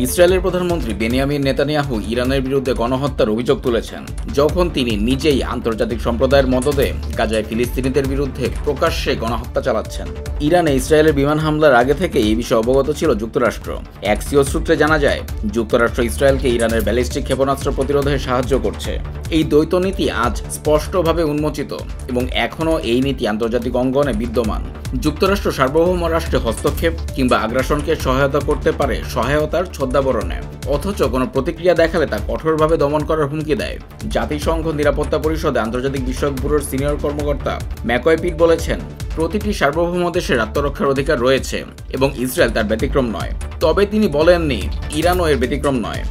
ইসরায়েলের প্রধানমন্ত্রী Benjamin Netanyahu ইরানের বিরুদ্ধে গণহত্যার অভিযোগ তুলেছেন, যখন তিনি নিজেই আন্তর্জাতিক সম্প্রদায়ের মদদে গাজায় ফিলিস্তিনিদের বিরুদ্ধে প্রকাশ্যে গণহত্যা চালাচ্ছেন। ইরানে ইসরায়েলের বিমান হামলার আগে থেকে এই বিষয়ে অবগত ছিল যুক্তরাষ্ট্র। এক্সিওস সূত্রে জানা যায়, যুক্তরাষ্ট্র ইসরায়েলকে ইরানের ব্যালিস্টিক ক্ষেপণাস্ত্র প্রতিরোধে সাহায্য করছে। এই দ্বৈত নীতি আজ স্পষ্টভাবে উন্মোচিত এবং এখনও এই নীতি আন্তর্জাতিক অঙ্গনে বিদ্যমান। যুক্তরাষ্ট্র সার্বভৌম রাষ্ট্রে হস্তক্ষেপ কিংবা আগ্রাসনকে সহায়তা করতে পারে সহায়তার ছদ্মাবরণে, অথচ কোনো প্রতিক্রিয়া দেখালে তা কঠোরভাবে দমন করার হুমকি দেয়। জাতিসংঘ নিরাপত্তা পরিষদে আন্তর্জাতিক বিষয়ক ব্যুরোর সিনিয়র কর্মকর্তা ম্যাকয় পিট বলেছেন, প্রতিটি সার্বভৌম দেশের আত্মরক্ষার অধিকার রয়েছে এবং ইসরায়েল তার ব্যতিক্রম নয়। তবে তিনি বলেননি ইরানও এর ব্যতিক্রম নয়।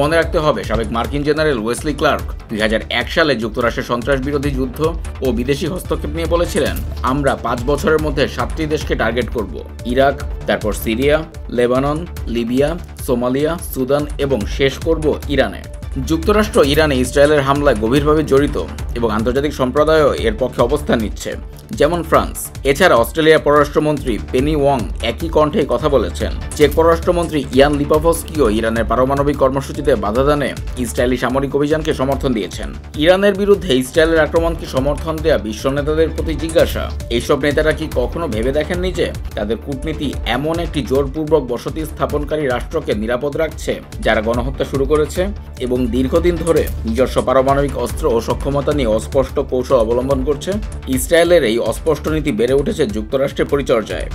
মনে রাখতে হবে, সাবেক মার্কিন জেনারেল ওয়েসলি ক্লার্ক 2001 সালে যুক্তরাষ্ট্রের সন্ত্রাস বিরোধী যুদ্ধ ও বিদেশি হস্তক্ষেপ নিয়ে বলেছিলেন, আমরা 5 বছরের মধ্যে 7টি দেশকে টার্গেট করব: ইরাক, তারপর Syria, Lebanon, Libya, Somalia, Sudan এবং শেষ করব ইরানে। যুক্তরাষ্ট্র ইরানে ইসরায়েলের হামলায় গভীরভাবে জড়িত এবং আন্তর্জাতিক সম্প্রদায়ও এর পক্ষে অবস্থান নিচ্ছে, যেমন ফ্রান্স। এছাড়া অস্ট্রেলিয়ার পররাষ্ট্রমন্ত্রী পেনি ওয়াং একই কণ্ঠে কথা বলেছেন। চেক পররাষ্ট্রমন্ত্রী ইয়ান লিপাভস্কিও ইরানের পারমাণবিক কর্মসূচিতে বাধা দানে ইসরায়েলি সামরিক অভিযানকে সমর্থন দিয়েছেন। ইরানের বিরুদ্ধে ইসরায়েলের আক্রমণকে সমর্থন দেয়া বিশ্ব নেতাদের প্রতি জিজ্ঞাসা, এইসব নেতারা কি কখনো ভেবে দেখেননি যে তাদের কূটনীতি এমন একটি জোরপূর্বক বসতি স্থাপনকারী রাষ্ট্রকে নিরাপদ রাখছে যারা গণহত্যা শুরু করেছে এবং দীর্ঘদিন ধরে নিজস্ব পারমাণবিক অস্ত্র ও সক্ষমতা নিয়ে অস্পষ্ট কৌশল অবলম্বন করছে। ইসরায়েলের এই অস্পষ্ট নীতি বেড়ে উঠেছে যুক্তরাষ্ট্রের পরিচর্যায়।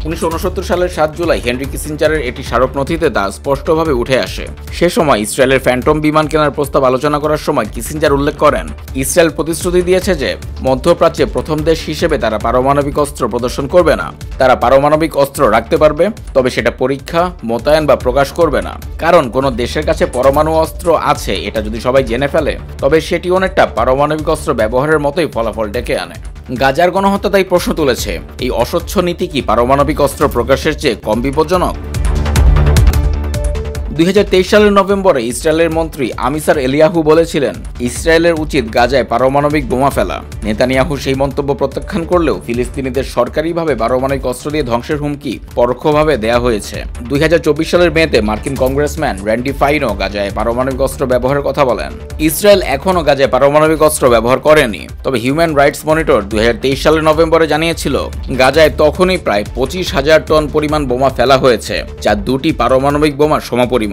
1969 সালের 7 জুলাই হেনরি কিসিঞ্জারের একটি স্মারক নথিতে তা স্পষ্টভাবে উঠে আসে। সে সময় ইসরায়েলের ফ্যান্টম বিমান কেনার প্রস্তাব আলোচনা করার সময় কিসিঞ্জার উল্লেখ করেন, ইসরায়েল প্রতিশ্রুতি দিয়েছে যে মধ্যপ্রাচ্যে প্রথম দেশ হিসেবে তারা পারমাণবিক অস্ত্র প্রদর্শন করবে না। তারা পারমাণবিক অস্ত্র রাখতে পারবে, তবে সেটা পরীক্ষা, মোতায়েন বা প্রকাশ করবে না। কারণ কোনো দেশের কাছে পরমাণু অস্ত্র আছে এটা যদি সবাই জেনে ফেলে, তবে সেটি অনেকটা পারমাণবিক অস্ত্র ব্যবহারের মতোই ফলাফল ডেকে আনে। গাজার গণহত্যা তাই প্রশ্ন তুলেছে, এই অস্বচ্ছ নীতি কি পারমাণবিক অস্ত্র প্রকাশের চেয়ে কম বিপজ্জনক? 2023 সালের নভেম্বরে ইসরায়েলের মন্ত্রী আমিসার এলিয়াহু বলেছিলেন, ইসরায়েলের উচিত গাজায় পারমাণবিক বোমা ফেলা। নেতানিয়াহু সেই মন্তব্য প্রত্যাখ্যান করলেও ফিলিস্তিনিদের সরকারিভাবে পারমাণবিক অস্ত্র দিয়ে ধ্বংসের হুমকি পরোক্ষভাবে দেয়া হয়েছে। 2024 সালের মেতে মার্কিন কংগ্রেসম্যান র্যান্ডি ফাইনও গাজায় পারমাণবিক অস্ত্র ব্যবহারের কথা বলেন। ইসরায়েল এখনও গাজায় পারমাণবিক অস্ত্র ব্যবহার করেনি, তবে হিউম্যান রাইটস মনিটর 2023 সালের নভেম্বরে জানিয়েছিল, গাজায় তখনই প্রায় 25,000 টন পরিমাণ বোমা ফেলা হয়েছে, যা 2টি পারমাণবিক বোমার সমপরিমাণ।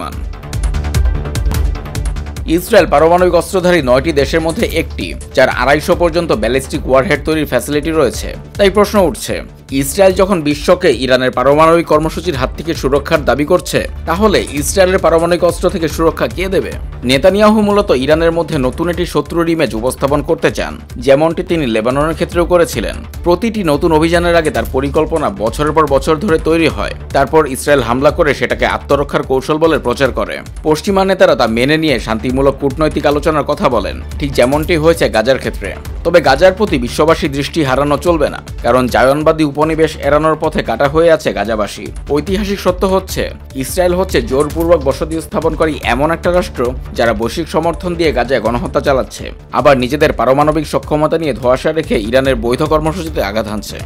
ইসরায়েল পারমাণবিক অস্ত্রধারী 9টি দেশের মধ্যে একটি, যার 250 পর্যন্ত ব্যালিস্টিক ওয়ারহেড তৈরির ফ্যাসিলিটি রয়েছে। তাই প্রশ্ন উঠছে, ইসরায়েল যখন বিশ্বকে ইরানের পারমাণবিক কর্মসূচির হাত থেকে সুরক্ষার দাবি করছে, তাহলে ইসরায়েলের পারমাণবিক অস্ত্র থেকে সুরক্ষা কে দেবে? নেতানিয়াহু মূলত ইরানের মধ্যে নতুন একটি শত্রুর ইমেজ উপস্থাপন করতে চান, যেমনটি তিনি লেবাননের ক্ষেত্রেও করেছিলেন। প্রতিটি নতুন অভিযানের আগে তার পরিকল্পনা বছরের পর বছর ধরে তৈরি হয়, তারপর ইসরায়েল হামলা করে সেটাকে আত্মরক্ষার কৌশল বলে প্রচার করে। পশ্চিমা নেতারা তা মেনে নিয়ে শান্তিমূলক কূটনৈতিক আলোচনার কথা বলেন, ঠিক যেমনটি হয়েছে গাজার ক্ষেত্রে। তবে গাজার প্রতি বিশ্ববাসী দৃষ্টি হারানো চলবে না, কারণ জায়নবাদী উপনিবেশ এড়ানোর পথে কাটা হয়ে আছে গাজাবাসী। ঐতিহাসিক সত্য হচ্ছে, ইসরায়েল হচ্ছে জোরপূর্বক বসতি স্থাপনকারী এমন একটা রাষ্ট্র যারা বৈশ্বিক সমর্থন দিয়ে গাজায় গণহত্যা চালাচ্ছে, আবার নিজেদের পারমাণবিক সক্ষমতা নিয়ে ধোঁয়াশা রেখে ইরানের বৈধ কর্মসূচিতে আঘাত হানছে।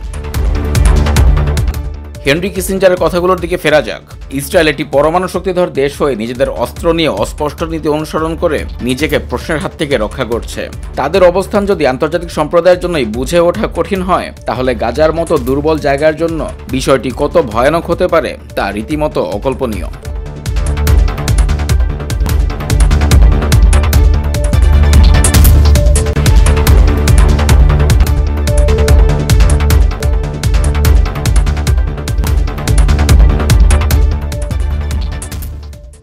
হেনরি কিসিঞ্জারের কথাগুলোর দিকে ফেরা যাক। ইসরায়েল একটি পরমাণু শক্তিধর দেশ হয়ে নিজেদের অস্ত্র নিয়ে অস্পষ্ট নীতি অনুসরণ করে নিজেকে প্রশ্নের হাত থেকে রক্ষা করছে। তাদের অবস্থান যদি আন্তর্জাতিক সম্প্রদায়ের জন্যই বুঝে ওঠা কঠিন হয়, তাহলে গাজার মতো দুর্বল জায়গার জন্য বিষয়টি কত ভয়ানক হতে পারে তা রীতিমতো অকল্পনীয়।